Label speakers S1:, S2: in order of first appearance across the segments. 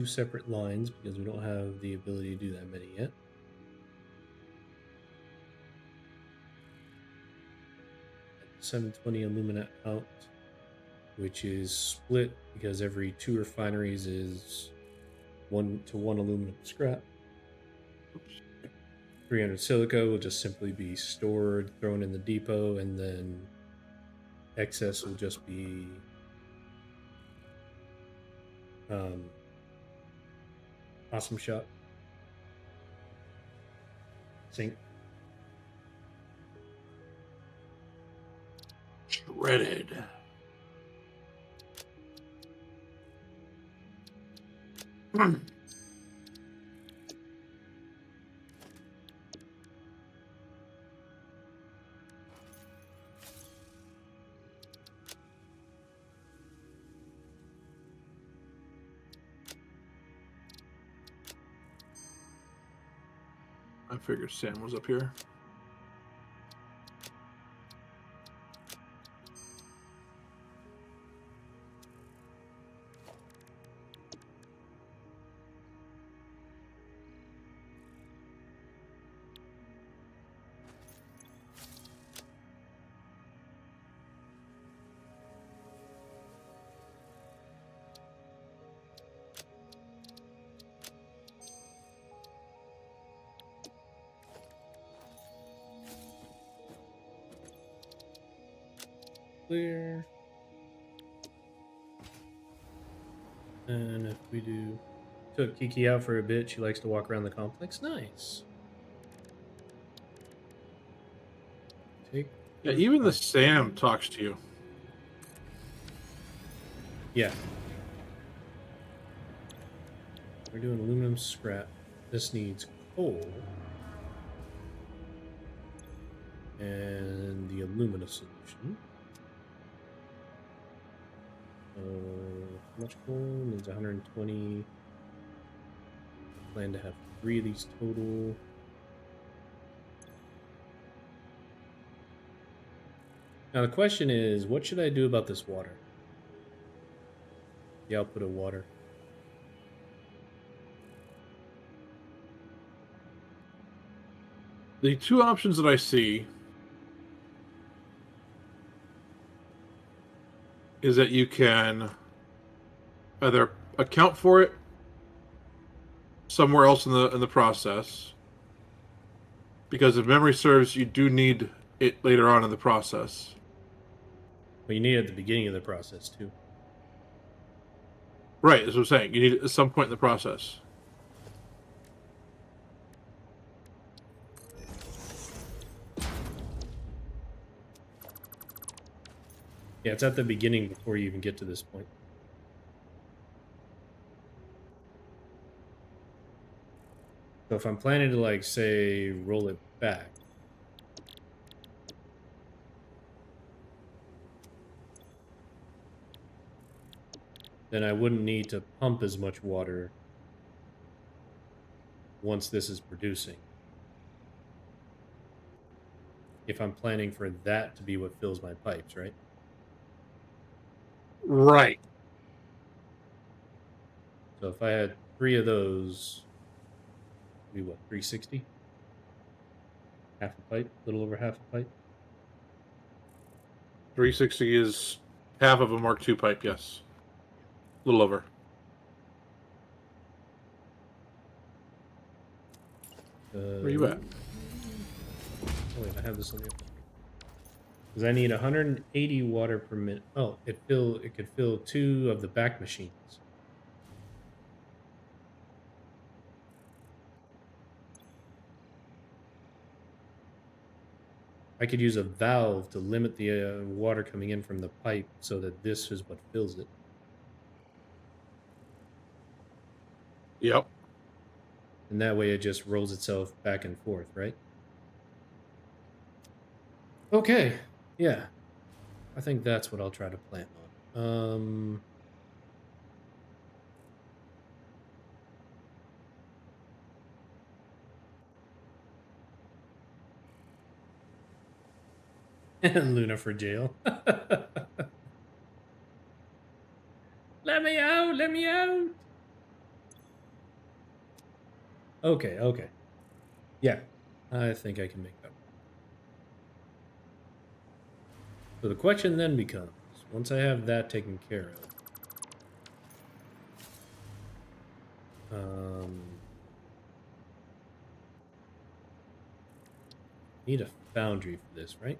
S1: 2 separate lines because we don't have the ability to do that many yet. At 720 alumina out, which is split because every 2 refineries is 1 to 1 aluminum scrap. 300 silica will just simply be stored, thrown in the depot, and then excess will just be awesome shot. Sink.
S2: Shredded. I figured Sam was up here.
S1: Clear. And if we do... Took Kiki out for a bit. She likes to walk around the complex. Nice. Take...
S2: Yeah, even the Sam talks to you.
S1: Yeah. We're doing aluminum scrap. This needs coal. And the alumina solution. How much coal? Needs 120. Plan to have 3 of these total. Now the question is, what should I do about this water? The output of water.
S2: The 2 options that I see is that you can either account for it somewhere else in the process, because if memory serves, you do need it later on in the process.
S1: But you need it at the beginning of the process too.
S2: Right, that's what I'm saying. You need it at some point in the process.
S1: Yeah, it's at the beginning before you even get to this point. So if I'm planning to, like, say, roll it back, then I wouldn't need to pump as much water once this is producing. If I'm planning for that to be what fills my pipes, right?
S2: Right.
S1: So if I had 3 of those, it'd be what, 360? Half a pipe, a little over half a pipe.
S2: 360 is half of a Mark II pipe, yes. A little over. Where you at?
S1: Oh wait, I have this on the other screen. Because I need 180 water per minute. Oh, it could fill 2 of the back machines. I could use a valve to limit the water coming in from the pipe so that this is what fills it.
S2: Yep.
S1: And that way it just rolls itself back and forth, right? Okay. Yeah. I think that's what I'll try to plan on. Luna for jail. Let me out! Let me out! Okay, okay. Yeah, I think I can make that work. So the question then becomes, once I have that taken care of, need a foundry for this, right?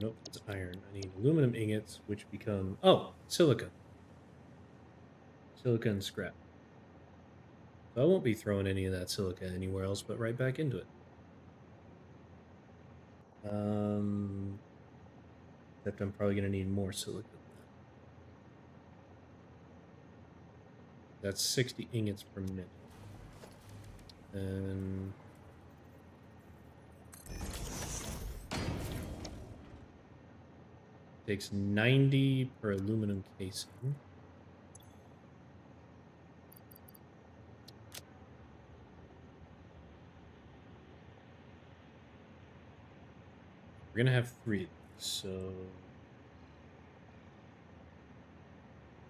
S1: Nope, that's iron. I need aluminum ingots, which become, silica. Silica and scrap. So I won't be throwing any of that silica anywhere else, but right back into it. Except I'm probably going to need more silica than that. That's 60 ingots per minute. And takes 90 per aluminum casing. We're going to have 3 of these, so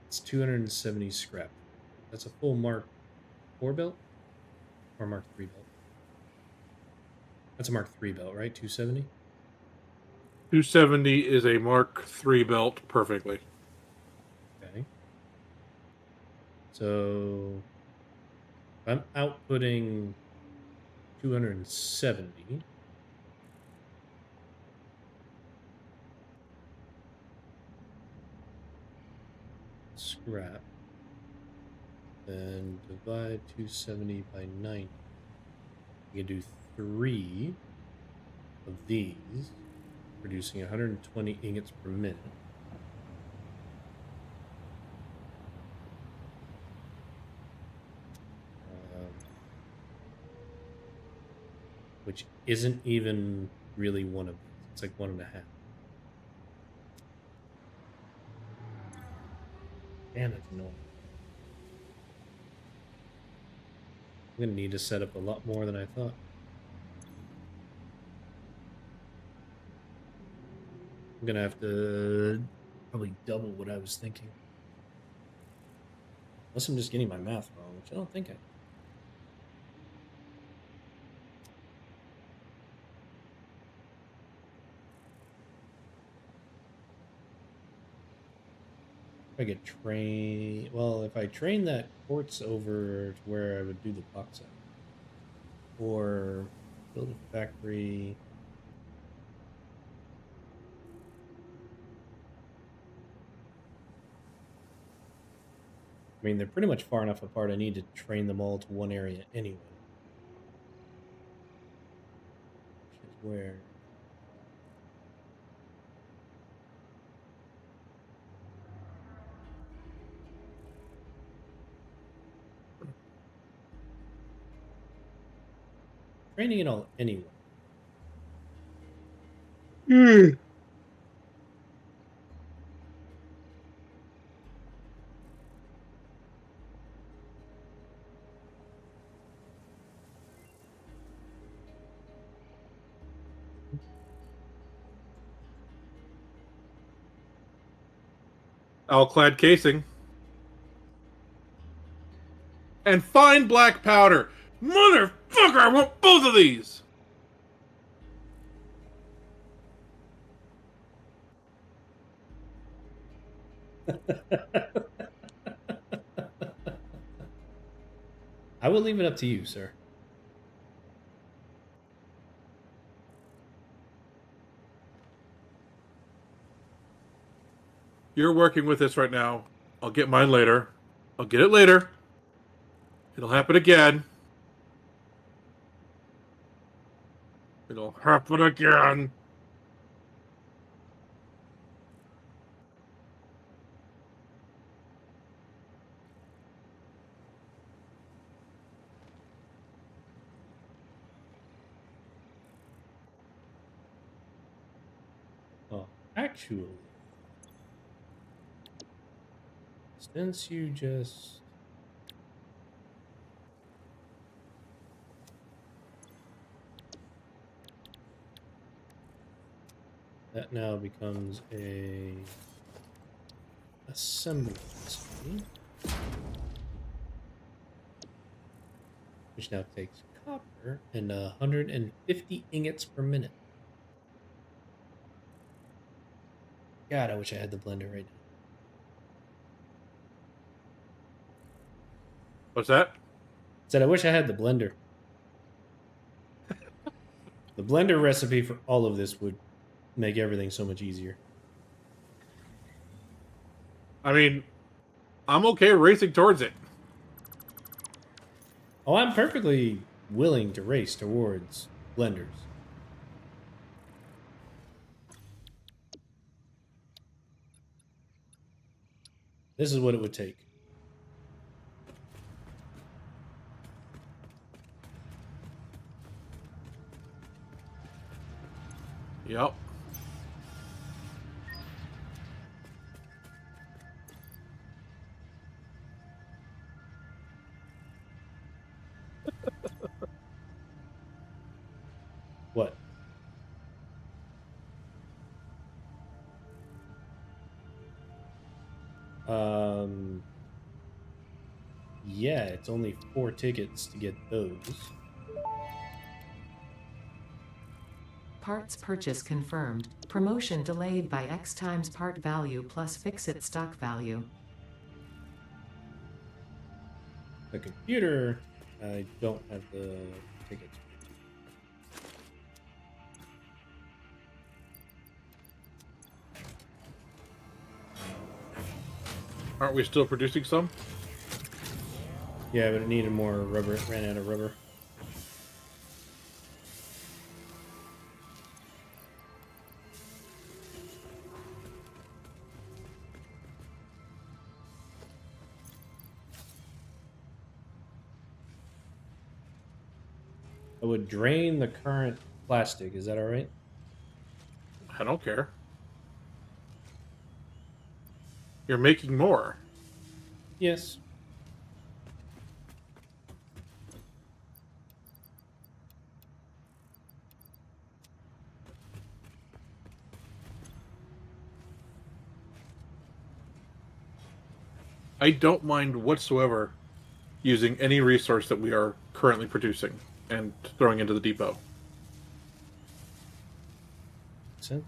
S1: it's 270 scrap. That's a full Mark 4 belt? Or Mark 3 belt? That's a Mark 3 belt, right? 270?
S2: 270 is a Mark III belt perfectly.
S1: Okay. So if I'm outputting 270. Scrap. Then divide 270 by 90. You can do 3 of these, producing 120 ingots per minute. Which isn't even really one of these. It's like 1.5. Damn, it's annoying. I'm going to need to set up a lot more than I thought. I'm going to have to probably double what I was thinking. Unless I'm just getting my math wrong, which I don't think I am. If I could train... Well, if I train that quartz over to where I would do the bauxite. Or build a factory... I mean, they're pretty much far enough apart. I need to train them all to one area anyway. Which is where... Training it all anyway.
S2: Alclad casing. And fine black powder. Motherfucker, I want both of these!
S1: I will leave it up to you, sir.
S2: You're working with this right now. I'll get mine later. I'll get it later. It'll happen again. It'll happen again.
S1: Oh, actually, since you just... That now becomes a assembly facility. which now takes copper and 150 ingots per minute. God, I wish I had the blender right now.
S2: What's that?
S1: Said I wish I had the blender. The blender recipe for all of this would make everything so much easier.
S2: I mean, I'm okay racing towards it.
S1: Oh, I'm perfectly willing to race towards blenders. This is what it would take.
S2: Yep.
S1: What? Um, yeah, it's only 4 tickets to get those.
S3: Parts purchase confirmed. Promotion delayed by X times part value plus fix-it stock value.
S1: The computer, I don't have the tickets.
S2: Aren't we still producing some?
S1: Yeah, but it needed more rubber. It ran out of rubber. I would drain the current plastic. Is that all right?
S2: I don't care. You're making more.
S1: Yes.
S2: I don't mind whatsoever using any resource that we are currently producing and throwing into the depot.
S1: Makes sense.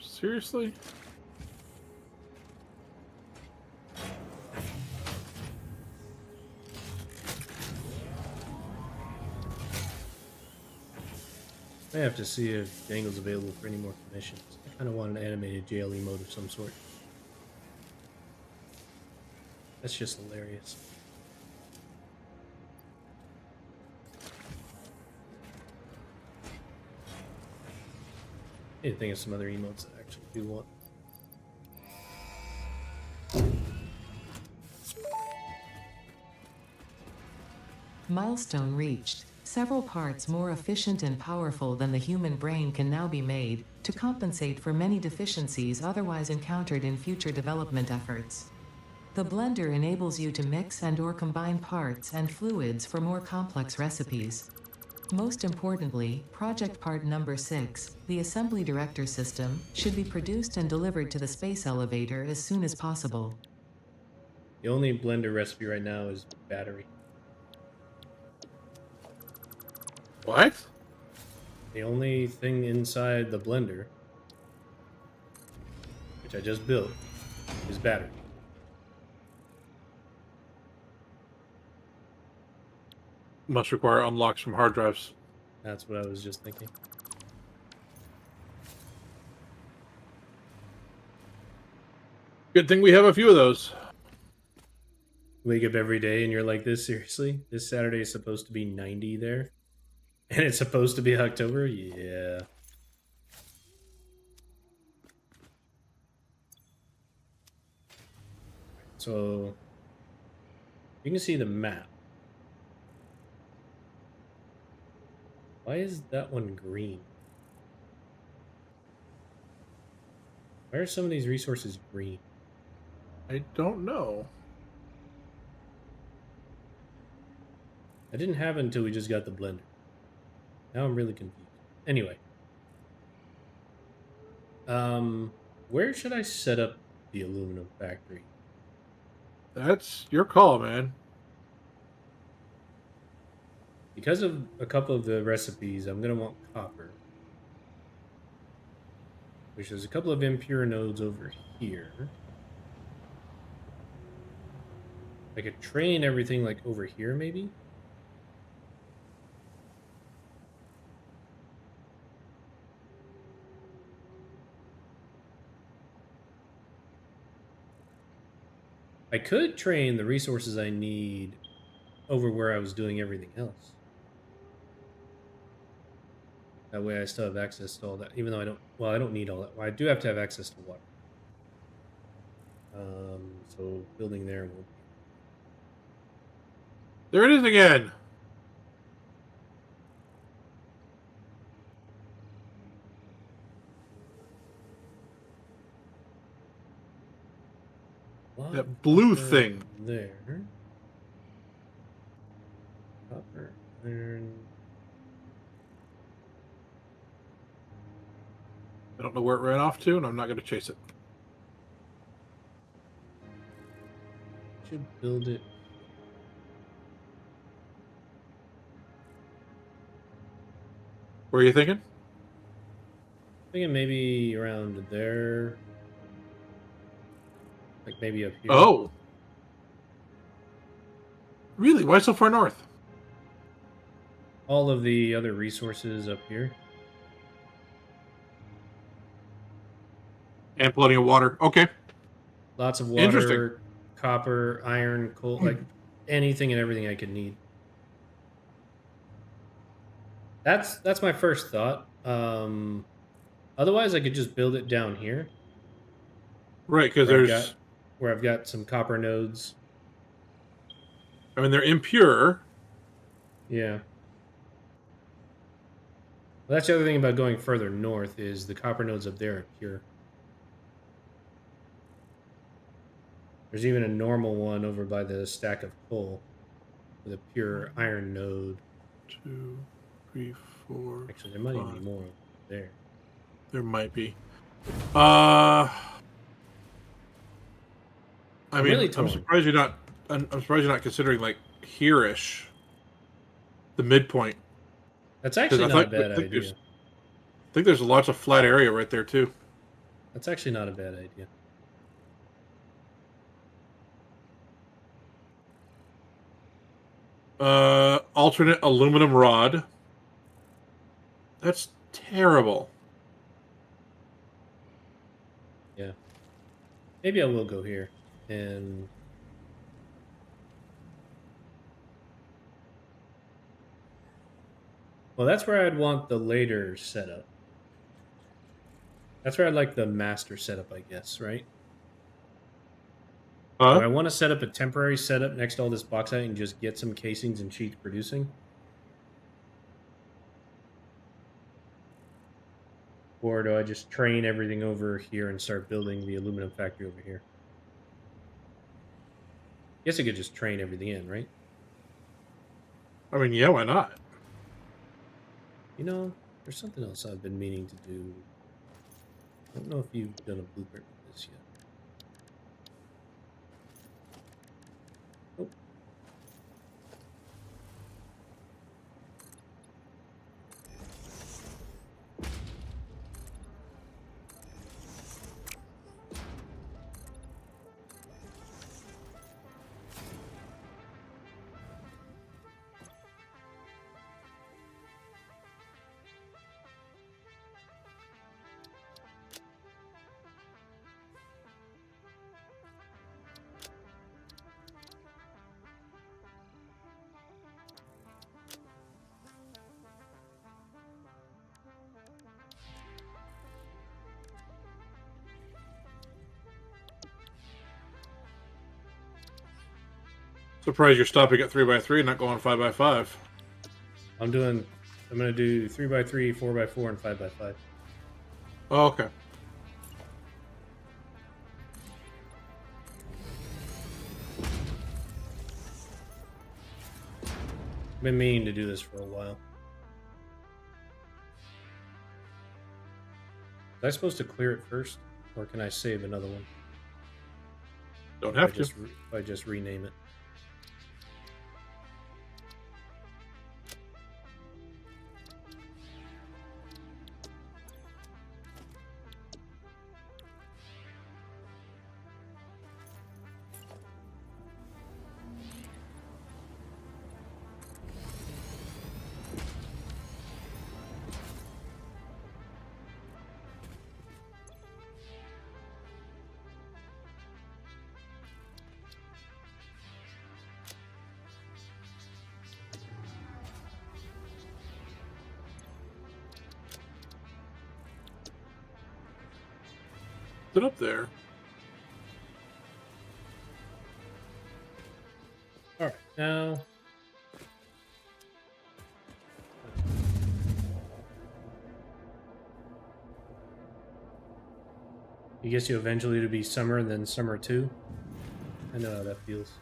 S2: Seriously?
S1: I have to see if Dangle's available for any more commissions. I kind of want an animated JLE mode of some sort. That's just hilarious. I need to think of some other emotes that I actually do want.
S3: Milestone reached. Several parts more efficient and powerful than the human brain can now be made, to compensate for many deficiencies otherwise encountered in future development efforts. The blender enables you to mix and/or combine parts and fluids for more complex recipes. Most importantly, project part number 6, the assembly director system, should be produced and delivered to the space elevator as soon as possible.
S1: The only blender recipe right now is battery.
S2: What?
S1: The only thing inside the blender, which I just built, is battery.
S2: Must require unlocks from hard drives.
S1: That's what I was just thinking.
S2: Good thing we have a few of those.
S1: Wake up every day and you're like, this seriously? This Saturday is supposed to be 90 there? And it's supposed to be October? Yeah. So you can see the map. Why is that one green? Why are some of these resources green?
S2: I don't know.
S1: I didn't have it until we just got the blender. Now I'm really confused. Anyway. Where should I set up the aluminum factory?
S2: That's your call, man.
S1: Because of a couple of the recipes, I'm going to want copper. Which there's a couple of impure nodes over here. I could train everything like over here, maybe? I could train the resources I need over where I was doing everything else. That way I still have access to all that, even though I don't, well, I don't need all that. Well, I do have to have access to water. So building there will be.
S2: There it is again. That blue thing.
S1: There. Copper, iron.
S2: I don't know where it ran off to, and I'm not going to chase it.
S1: Should build it.
S2: What are you thinking?
S1: Thinking maybe around there. Like maybe up here.
S2: Oh. Really? Why so far north?
S1: All of the other resources up here.
S2: And plenty of water. Okay.
S1: Lots of
S2: Interesting.
S1: water, copper, iron, coal, like anything and everything I could need. That's my first thought. Otherwise, I could just build it down here.
S2: Right, because
S1: where I've got some copper nodes.
S2: I mean, they're impure.
S1: Yeah. Well, that's the other thing about going further north is the copper nodes up there are pure. There's even a normal one over by the stack of coal with a pure iron node.
S2: 2, 3, 4.
S1: Actually, there might even be more over there.
S2: There might be. I mean,
S1: really
S2: I'm surprised you're not. I'm surprised you're not considering like here-ish, the midpoint.
S1: That's actually not a bad idea.
S2: I think there's lots of flat area right there too.
S1: That's actually not a bad idea.
S2: Alternate aluminum rod. That's terrible.
S1: Yeah. Maybe I will go here and well, that's where I'd want the later setup. That's where I'd like the master setup, I guess, right? Do I want to set up a temporary setup next to all this bauxite and just get some casings and sheets producing? Or do I just train everything over here and start building the aluminum factory over here? Guess I could just train everything in, right?
S2: I mean, yeah, why not?
S1: You know, there's something else I've been meaning to do. I don't know if you've done a blueprint with this yet. Nope.
S2: Surprised you're stopping at 3x3 and not going 5x5.
S1: I'm gonna do 3x3, 4x4, and 5x5.
S2: Oh, okay.
S1: I've been meaning to do this for a while. Was I supposed to clear it first, or can I save another one?
S2: Don't have to.
S1: If I just rename it.
S2: Sit up there.
S1: All right, now. You guess you eventually to be summer, then summer 2. I know how that feels.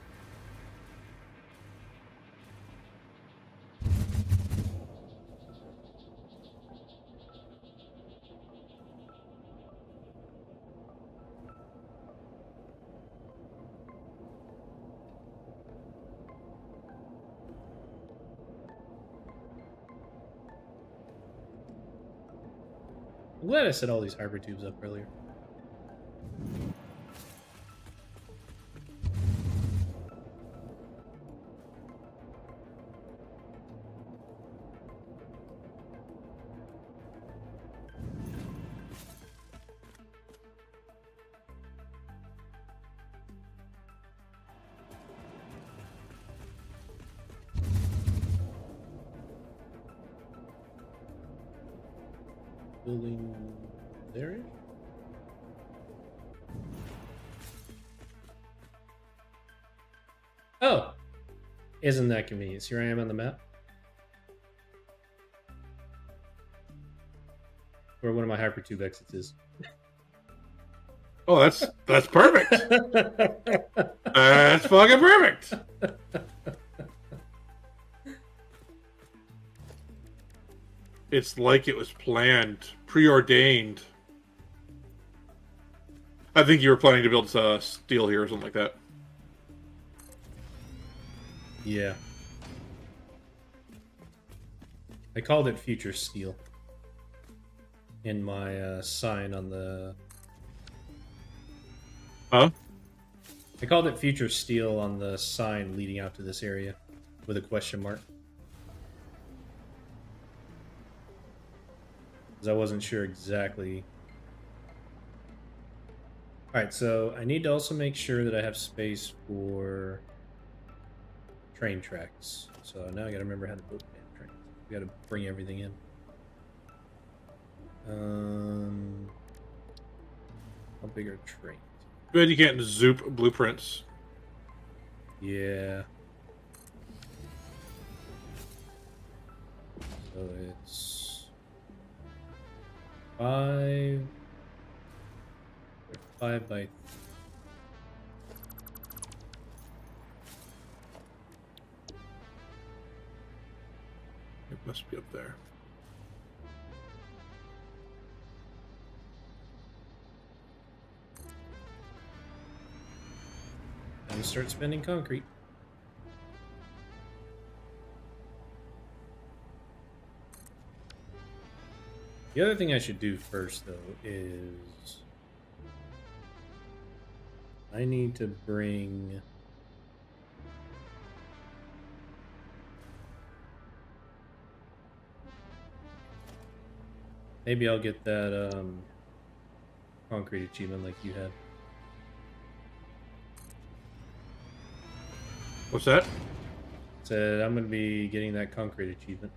S1: I'm glad I set all these hybrid tubes up earlier. Building there. Oh, isn't that convenient? Here I am on the map, where one of my hypertube exits is.
S2: Oh, that's perfect. That's fucking perfect. It's like it was planned, preordained. I think you were planning to build steel here or something like that.
S1: Yeah. I called it Future Steel in my sign on the...
S2: Huh?
S1: I called it Future Steel on the sign leading out to this area with a question mark. Because I wasn't sure exactly. Alright, so I need to also make sure that I have space for train tracks. So now I gotta remember how to build trains. We gotta bring everything in. How big are trains?
S2: Good, you can't zoop blueprints.
S1: Yeah. So it's 5 by
S2: It must be up there.
S1: and start spending concrete. The other thing I should do first, though, is I need to bring maybe I'll get that concrete achievement like you had.
S2: What's that?
S1: Said I'm gonna be getting that concrete achievement.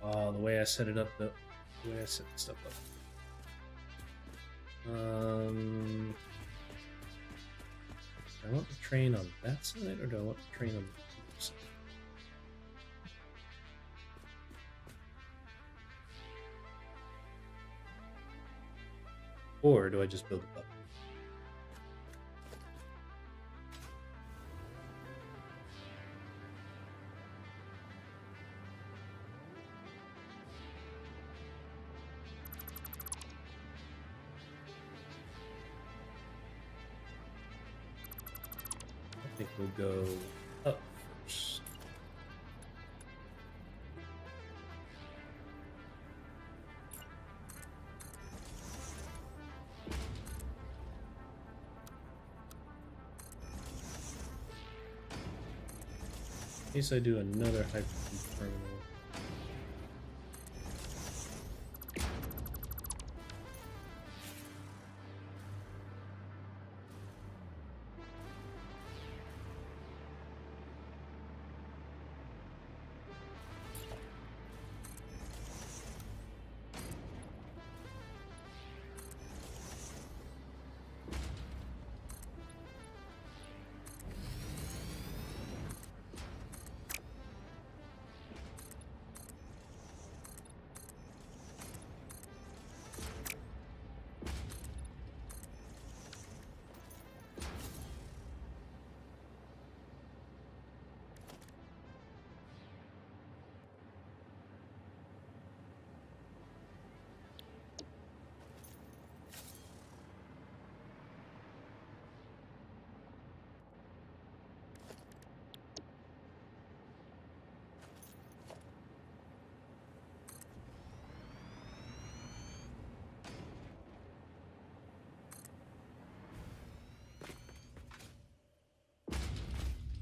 S1: Oh, the way I set it up, the way I set the stuff up. Do I want the train on that side, or do I want the train on the other side? Or do I just build it up? I think we'll go up first. In case I do another hyperloop terminal.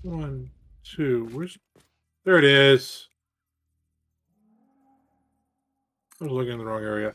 S2: One, two. Where's? There it is. I was looking in the wrong area.